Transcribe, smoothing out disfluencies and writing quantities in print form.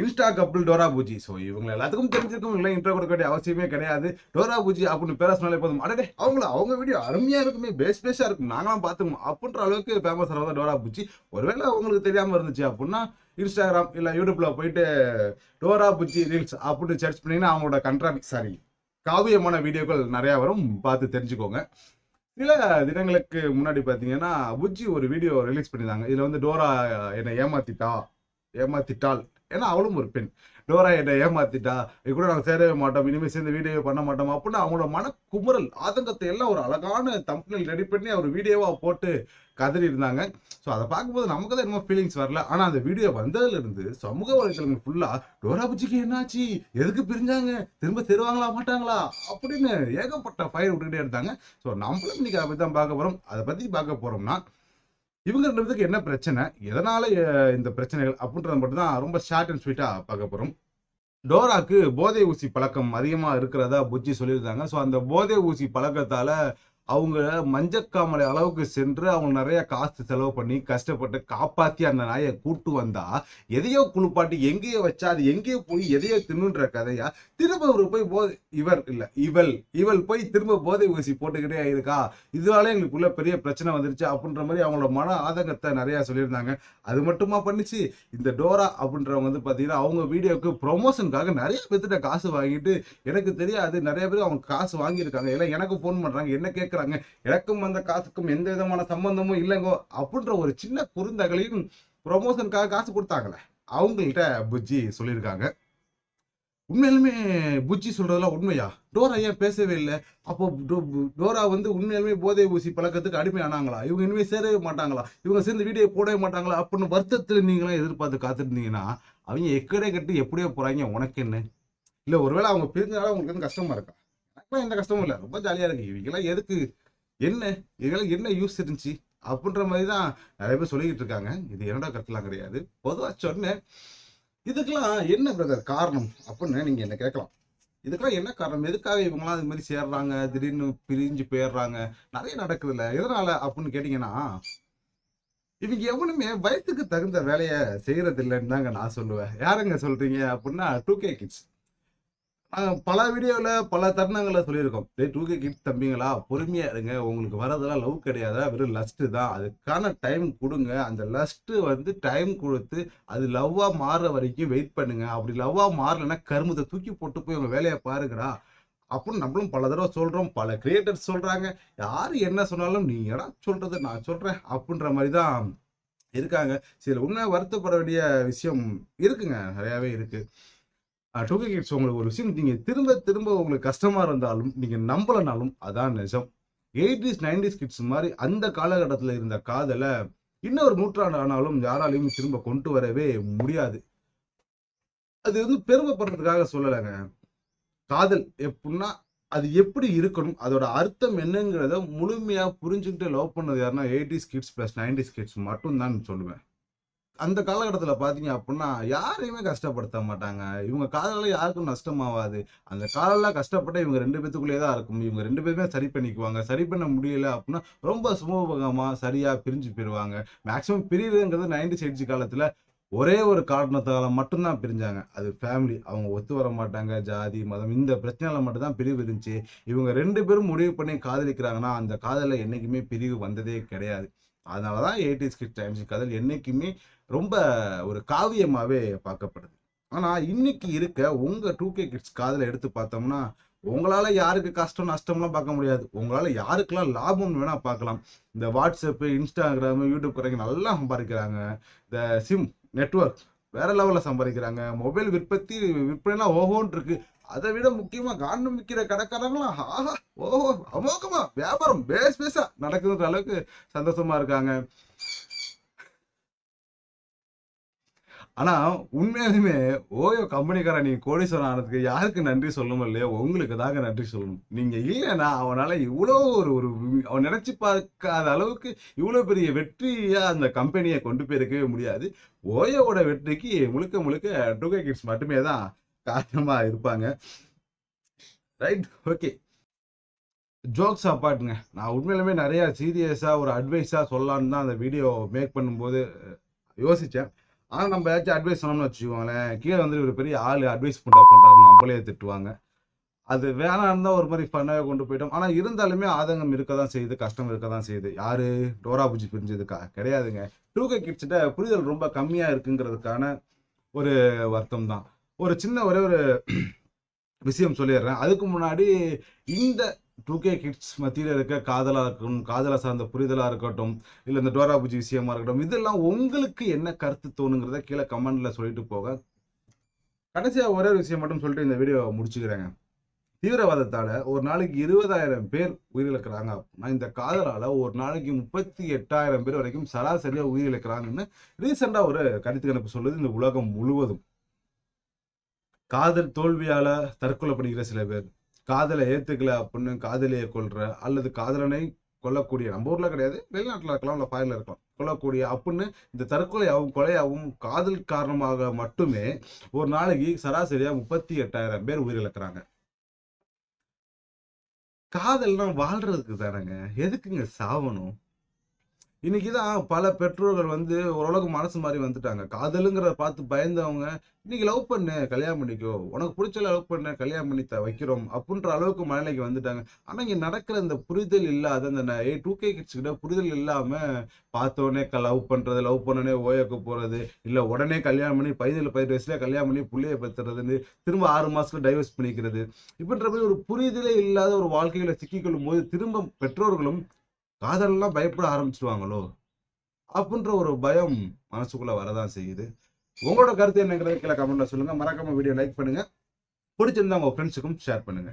Insta couple Dora Bujji. So இவங்க எல்லாத்துக்கும் தெரிஞ்சிருக்கும், இல்லை இன்ட்ரோ கொடுக்க வேண்டிய அவசியமே கிடையாது. டோரா பூஜி அப்படின்னு பேர சொன்னாலே போதும், அடடே அவங்க வீடியோ அருமையா இருக்குமே, பேஸா இருக்கும், நாங்களாம் பார்த்துக்கோம் அப்படின்ற அளவுக்கு ஃபேமஸ் ஆனது டோரா பூஜி. ஒருவேளை அவங்களுக்கு தெரியாம இருந்துச்சு அப்படின்னா இன்ஸ்டாகிராம் இல்லை யூடியூப்ல போயிட்டு டோரா பூஜி ரீல்ஸ் அப்படின்னு சர்ச் பண்ணீங்கன்னா அவங்களோட காவியமான வீடியோக்கள் நிறைய வரும், பார்த்து தெரிஞ்சுக்கோங்க. சில தினங்களுக்கு முன்னாடி பார்த்தீங்கன்னா புஜ்ஜி ஒரு வீடியோ ரிலீஸ் பண்ணியிருந்தாங்க. இதில் வந்து டோரா என்னை ஏமாத்திட்டாள், ஏன்னா அவளும் ஒரு பெண். டோரா என்னை ஏமாத்திட்டா, இது கூட நாங்கள் சேரவே மாட்டோம், இனிமேல் சேர்ந்து வீடியோ பண்ண மாட்டோம் அப்படின்னு அவங்களோட மனக்குமுறல் ஆதங்கத்தை எல்லாம் ஒரு அழகான தம்ப்நெயில் ரெடி பண்ணி அவர் வீடியோவாக போட்டு கதறி இருந்தாங்க. ஸோ அதை பார்க்கும்போது நமக்கு தான் என்னமோ ஃபீலிங்ஸ் வரல. ஆனால் அந்த வீடியோ வந்ததுலேருந்து சமூக வலைத்தளங்கள் ஃபுல்லாக டோரா புஜ்ஜிக்கு என்னாச்சு, எதுக்கு பிரிஞ்சாங்க, திரும்ப தருவாங்களா மாட்டாங்களா அப்படின்னு ஏகப்பட்ட ஃபயர் விட்டுக்கிட்டே இருந்தாங்க. ஸோ நம்மளும் இன்னைக்கு அதை பற்றி தான் பார்க்க போகிறோம். அதை பற்றி பார்க்க போகிறோம்னா இவங்க ரெண்டு பேருக்கு என்ன பிரச்சனை, எதனால இந்த பிரச்சனைகள் அப்படின்றத மட்டும் தான் ரொம்ப ஷார்ட் அண்ட் ஸ்வீட்டா பார்க்க போறோம். டோராக்கு போதை ஊசி பழக்கம் அதிகமா இருக்கிறதா புஜ்ஜி சொல்லியிருந்தாங்க. ஸோ அந்த போதை ஊசி பழக்கத்தால அவங்க மஞ்சக்காமலை அளவுக்கு சென்று அவங்க நிறைய காசு செலவு பண்ணி கஷ்டப்பட்டு காப்பாத்தி அந்த நாயை கூட்டு வந்தா எதையோ குளிப்பாட்டி எங்கேயோ வச்சா அது எங்கேயோ போய் எதையோ தின்னுன்ற கதையா திரும்ப ஒரு போய் இவள் போய் திரும்ப போதை ஊசி போட்டுக்கிட்டே இருக்கா, இதனால எங்களுக்குள்ள பெரிய பிரச்சனை வந்துருச்சு அப்படின்ற மாதிரி அவங்களோட மன ஆதங்கத்தை நிறைய சொல்லியிருந்தாங்க. அது மட்டுமா பண்ணிச்சு, இந்த டோரா அப்படின்றவங்க வந்து பாத்தீங்கன்னா அவங்க வீடியோக்கு ப்ரொமோஷனுக்காக நிறைய பேர்த்திட்ட காசு வாங்கிட்டு, எனக்கு தெரியாது நிறைய பேர் அவங்க காசு வாங்கியிருக்காங்க, எல்லாம் எனக்கு போன் பண்றாங்க, என்ன கேட்க எனக்கும் அந்த காசுக்கும் எந்த விதமான சம்பந்தமும் இல்லைங்கோ அப்படின்ற ஒரு சின்ன குறுந்தகளையும் ப்ரொமோஷனுக்காக காசு கொடுத்தாங்களே அவங்கள்ட்ட புஜ்ஜி சொல்லியிருக்காங்க. உண்மையிலுமே புஜ்ஜி சொல்றதெல்லாம் உண்மையா? டோரா ஏன் பேசவே இல்லை? அப்போ டோரா வந்து உண்மையிலுமே போதை ஊசி பழக்கத்துக்கு அடிமையானாங்களா? இவங்க இனிமே சேரவே மாட்டாங்களா? இவங்க சேர்ந்து வீடியோ போடவே மாட்டாங்களா அப்படின்னு வருத்தத்தில் நீங்களாம் எதிர்பார்த்து காத்துருந்தீங்கன்னா அவங்க எக்கடே கட்டி எப்படியோ போறாங்க, உனக்கு என்ன? இல்ல ஒருவேளை அவங்க பிரிஞ்சனால உங்களுக்கு வந்து கஷ்டமா இருக்கா? எந்த கஷ்டமும் இல்லை, ரொம்ப ஜாலியா இருக்கு. இவங்கெல்லாம் எதுக்கு, இதெல்லாம் என்ன யூஸ் இருந்துச்சு அப்படின்ற மாதிரி தான் நிறைய பேர் சொல்லிக்கிட்டு இருக்காங்க. இது என்னோட கருத்துலாம் கிடையாது, பொதுவா சொன்னேன். இதுக்கெல்லாம் என்ன பிரதர் காரணம் அப்படின்னு நீங்க என்ன கேட்கலாம். இதுக்கெல்லாம் என்ன காரணம், எதுக்காக இவங்கெல்லாம் இது மாதிரி சேர்றாங்க, திடீர்னு பிரிஞ்சு போயிடுறாங்க, நிறைய நடக்குது இல்ல, எதனால அப்படின்னு கேட்டீங்கன்னா இவங்க எவனுமே வயசுக்கு தகுந்த வேலையை செய்யறது இல்லைன்னு தாங்க நான் சொல்லுவேன். யாருங்க சொல்றீங்க அப்படின்னா 2K கிட்ஸ். பல வீடியோவில் பல தருணங்களை சொல்லியிருக்கோம், 2K கிட்ஸ் தம்பிங்களா பொறுமையா இருங்க, உங்களுக்கு வரதெல்லாம் லவ் கிடையாதா, வெறும் லஸ்ட்டு தான், அதுக்கான டைம் கொடுங்க, அந்த லஸ்ட்டு வந்து டைம் கொடுத்து அது லவ்வாக மாறுற வரைக்கும் வெயிட் பண்ணுங்க, அப்படி லவ்வாக மாறலைன்னா கருமத்தை தூக்கி போட்டு போய் உங்கள் வேலையை பாருங்கடா அப்படின்னு நம்மளும் பல தடவை சொல்கிறோம், பல கிரியேட்டர்ஸ் சொல்கிறாங்க. யார் என்ன சொன்னாலும் நீ எடா சொல்கிறது நான் சொல்கிறேன் அப்படின்ற மாதிரி தான் இருக்காங்க. சில உண்மை வருத்தப்பட வேண்டிய விஷயம் இருக்குங்க, நிறையாவே இருக்குது. 2K கிட்ஸ் உங்களுக்கு ஒரு விஷயம், நீங்க திரும்ப திரும்ப உங்களுக்கு கஷ்டமா இருந்தாலும் நீங்க நம்பலனாலும் அதான் நிஜம். 80s 90s கிட்ஸ் மாதிரி அந்த காலகட்டத்தில் இருந்த காதலை இன்னொரு நூற்றாண்டு ஆனாலும் யாராலையும் திரும்ப கொண்டு வரவே முடியாது. அது வந்து பெருமைப்படுறதுக்காக சொல்லலைங்க. காதல் எப்படின்னா அது எப்படி இருக்கணும், அதோட அர்த்தம் என்னங்கிறத முழுமையா புரிஞ்சுக்கிட்டு லவ் பண்ணது யாருன்னா 80s kids plus 90s kids மட்டும் தான் சொல்லுவேன். அந்த காலகட்டத்தில் பார்த்தீங்க அப்படின்னா யாரையுமே கஷ்டப்படுத்த மாட்டாங்க, இவங்க காதலில் யாருக்கும் நஷ்டமாகாது. அந்த காதலில் கஷ்டப்பட்ட இவங்க ரெண்டு பேத்துக்குள்ளேயே தான் இருக்கும். இவங்க ரெண்டு பேருமே சரி பண்ணிக்குவாங்க. சரி பண்ண முடியல அப்படின்னா ரொம்ப சுமூகமாக சரியாக பிரிஞ்சு போயிடுவாங்க. மேக்ஸிமம் பிரிவுங்கிறது 90s எட்ஜ் காலத்தில் ஒரே ஒரு காரணத்தால் மட்டும்தான் பிரிஞ்சாங்க, அது ஃபேமிலி. அவங்க ஒத்து வர மாட்டாங்க, ஜாதி மதம் இந்த பிரச்சனையால மட்டும்தான் பிரிவு இருந்துச்சு. இவங்க ரெண்டு பேரும் முடிவு பண்ணி காதலிக்கிறாங்கன்னா அந்த காதலில் என்றைக்குமே பிரிவு வந்ததே கிடையாது. அதனால தான் 80s கிட்ஸ் 90s காதல் என்றைக்குமே ரொம்ப ஒரு காவியமாகவே பார்க்கப்படுது. ஆனால் இன்னைக்கு இருக்க உங்கள் 2K கிட்ஸ் காதலை எடுத்து பார்த்தோம்னா உங்களால் யாருக்கு கஷ்டம் நஷ்டம்லாம் பார்க்க முடியாது, உங்களால் யாருக்கெல்லாம் லாபம்னு வேணால் பார்க்கலாம். இந்த வாட்ஸ்அப்பு இன்ஸ்டாகிராமு யூடியூப் குறைங்க நல்லா சம்பாதிக்கிறாங்க. இந்த சிம் நெட்ஒர்க் வேற லெவலில் சம்பாதிக்கிறாங்க. மொபைல் விற்பனைலாம் ஓஹோன்னு இருக்கு. அதை விட முக்கியமா காரணம் விற்கிற கடைக்காரங்களாம் ஆஹா ஓஹோ அமோகமா வியாபாரம் பேஸா நடக்குதுன்ற அளவுக்கு சந்தோஷமா இருக்காங்க. ஆனா உண்மையாலுமே ஓயோ கம்பெனிக்காரன் நீ கோடீஸ்வரன் ஆனதுக்கு யாருக்கு நன்றி சொல்லணும் இல்லையோ உங்களுக்கு தாங்க நன்றி சொல்லணும். நீங்க இல்லைன்னா அவனால இவ்வளோ ஒரு ஒரு அவன் நினைச்சு பார்க்காத அளவுக்கு இவ்வளோ பெரிய வெற்றியா அந்த கம்பெனியை கொண்டு போயிருக்கவே முடியாது. ஓயோவோட வெற்றிக்கு முழுக்க முழுக்க 2K கிட்ஸ் மட்டுமே தான் காரணமா இருப்பாங்க. Right, okay. ஜோக்ஸ் அப்பார்ட்டுங்க, நான் உண்மையிலுமே நிறைய சீரியஸா ஒரு அட்வைஸா சொல்லலான்னு தான் அந்த வீடியோ மேக் பண்ணும்போது யோசித்தேன். ஆனா நம்ம ஏதாச்சும் அட்வைஸ் சொன்னோம்னு வச்சுக்கோங்களேன், கீழே வந்து ஒரு பெரிய ஆளு அட்வைஸ் பண்றாருன்னு நம்மளே திட்டுவாங்க. அது வேணான்னு தான் ஒரு மாரி ஃபன்னாவே கொண்டு போயிட்டோம். ஆனா இருந்தாலுமே ஆதங்கம் இருக்க தான் செய்யுது, கஷ்டம் இருக்க தான் செய்யுது. யாரு? டோரா புஜ்ஜி பிரிஞ்சதுக்கா? கிடையாதுங்க. 2K கிட்ஸ்ட்ட புரிதல் ரொம்ப கம்மியா இருக்குங்கிறதுக்கான ஒரு வருத்தம் தான். ஒரு சின்ன ஒரே ஒரு விஷயம் சொல்லிடுறேன். அதுக்கு முன்னாடி இந்த 2K கிட்ஸ் மத்தியில இருக்க காதலா இருக்கட்டும், காதல சார்ந்த புரிதலா இருக்கட்டும், இல்ல இந்த டோரா புஜ்ஜி விஷயமா இருக்கட்டும், இதெல்லாம் உங்களுக்கு என்ன கருத்து தோணுங்கிறத கீழ கமெண்ட்ல சொல்லிட்டு போங்க. கடைசியா ஒரே ஒரு விஷயம் மட்டும் சொல்லிட்டு இந்த வீடியோவ முடிச்சுக்கிறேங்க. தீவிரவாதத்தால ஒரு நாளைக்கு 20,000 பேர் உயிரிழக்கிறாங்க அப்படின்னா, இந்த காதலால ஒரு நாளைக்கு 38,000 பேர் வரைக்கும் சராசரியா உயிரிழக்கிறாங்கன்னு ரீசெண்டா ஒரு கருத்து கணிப்பு சொல்லுது இந்த உலகம் முழுவதும். காதல் தோல்வியால தற்கொலை பண்ணிக்கிற சில பேர், காதலை ஏத்துக்கல அப்படின்னு காதலியை கொல்ற, அல்லது காதலனை கொல்லக்கூடிய, நம்ம ஊர்ல கிடையாது, வெளிநாட்டுல இருக்கலாம், இல்ல ஃபாரின்ல இருக்கலாம், கொல்லக்கூடிய அப்படின்னு இந்த தற்கொலையாகவும் கொலையாகவும் காதல் காரணமாக மட்டுமே ஒரு நாளைக்கு சராசரியா 38,000 பேர் உயிரிழக்கிறாங்க. காதல்னா வாழ்றதுக்கு தானங்க. எதுக்குங்க சாவணும்? இன்னைக்கு தான் பல பெற்றோர்கள் வந்து ஓரளவுக்கு மனசு மாறி வந்துட்டாங்க. காதலுங்கிறத பார்த்து பயந்தவங்க, "இன்னைக்கு லவ் பண்ணு, கல்யாணம் பண்ணிக்கோ. உனக்கு புடிச்சவள லவ் பண்ணு, கல்யாணம் பண்ணி வைக்கிறோம்." அப்படின்ற அளவுக்கு மனநிலைக்கு வந்துட்டாங்க. ஆனா, இங்க நடக்கிற இந்த புரிதல் இல்லாத இந்த 2K கிட்ஸ் கிட்ட புரிதல் இல்லாம பார்த்தோனே லவ் பண்றது, லவ் பண்ணோனே ஓயக்கு போறது, இல்ல உடனே கல்யாணம் பண்ணி 17 வயசுலயே கல்யாணம் பண்ணி புள்ளைய பெத்துறதுன்னு, திரும்ப 6 மாசத்துல டைவர்ஸ் பண்ணிக்கிறது. இப்படின்ற மாரி ஒரு புரிதலே இல்லாத ஒரு வாழ்க்கையில சிக்கிக்கொள்ளும்போது, திரும்ப பெற்றோர்களும் காதல்லாம் பயப்பட ஆரம்பிச்சுருவாங்களோ! அப்புட்ன்ற ஒரு பயம் மனசுக்குள்ள வரதான் செய்யுது. உங்களோட கருத்து என்னங்கிறத கீழ கமெண்ட்ல சொல்லுங்க. மறக்காம வீடியோ லைக் பண்ணுங்க. புடிச்சிருந்தா உங்க ஃப்ரெண்ட்ஸுக்கும் ஷேர் பண்ணுங்க.